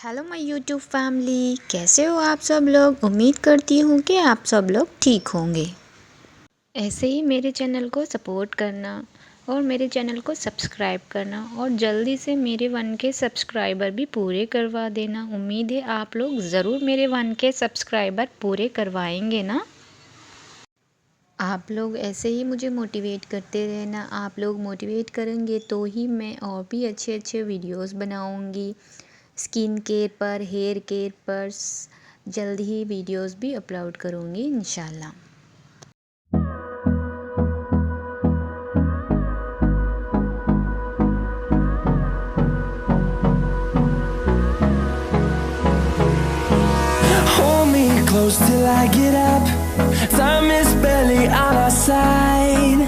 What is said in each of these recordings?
Hello my YouTube family, कैसे हो आप सब लोग। उम्मीद करती हूँ कि आप सब लोग ठीक होंगे। ऐसे ही मेरे चैनल को सपोर्ट करना और मेरे चैनल को सब्सक्राइब करना और जल्दी से मेरे 1K सब्सक्राइबर भी पूरे करवा देना। उम्मीद है आप लोग ज़रूर मेरे 1K सब्सक्राइबर पूरे करवाएंगे ना। आप लोग ऐसे ही मुझे मोटिवेट करते रहना। आप लोग मोटिवेट करेंगे तो ही मैं और भी अच्छे अच्छे वीडियोस बनाऊंगी। स्किन केयर पर, हेयर केयर पर जल्द ही वीडियोस भी अपलोड करूंगी इंशाल्लाह। Hold me close till I get up. Time is barely on our side.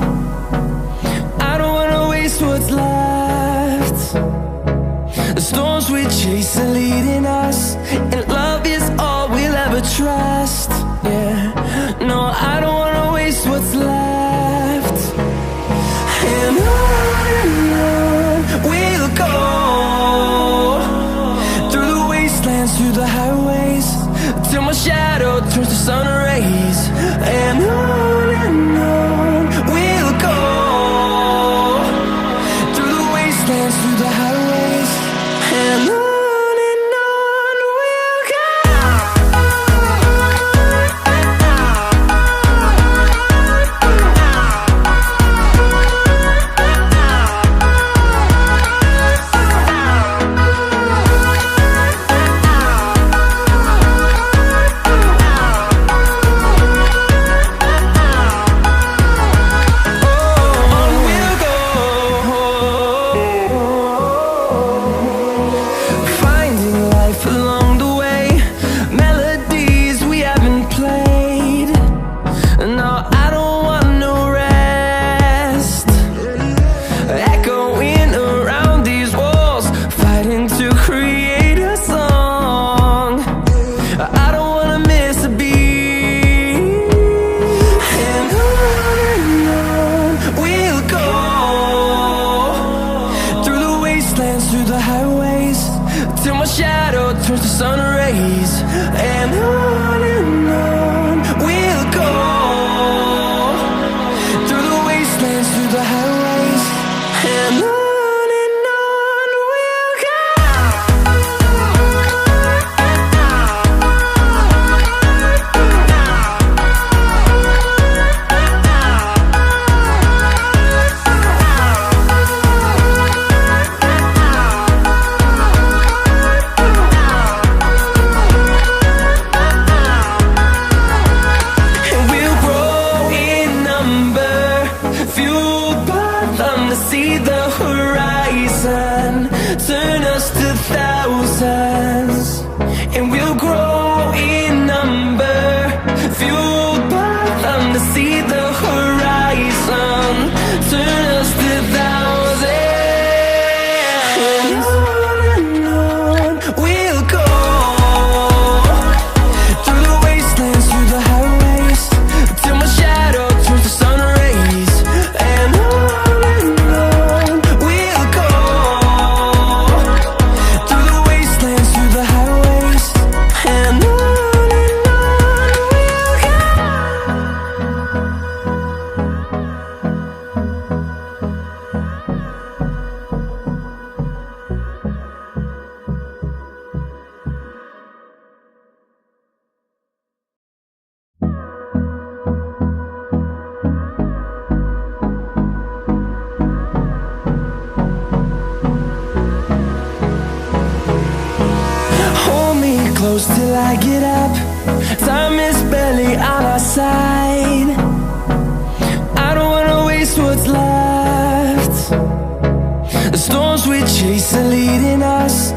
I don't wanna waste what's left. The storms we chase are leading us, and love is all we'll ever trust. Yeah, no, I don't wanna waste what's left. And on we'll go, through the wastelands, through the highways, till my shadow turns to sun rays. And on we'll go, through the wastelands, through the highways, and on we'll go. Through the highways, till my shadow turns to sun rays. And on we'll go, through the wastelands, through the highways, and on we'll go. See the horizon, turn us to thousands, and we'll grow in number, fueled by them. To see the horizon, turn us to thousands, and on we'll go, through the wastelands, through the highways, till my shadow turns to sun rays. And close till I get up. Time is barely on our side. I don't wanna waste what's left. The storms we chase are leading us,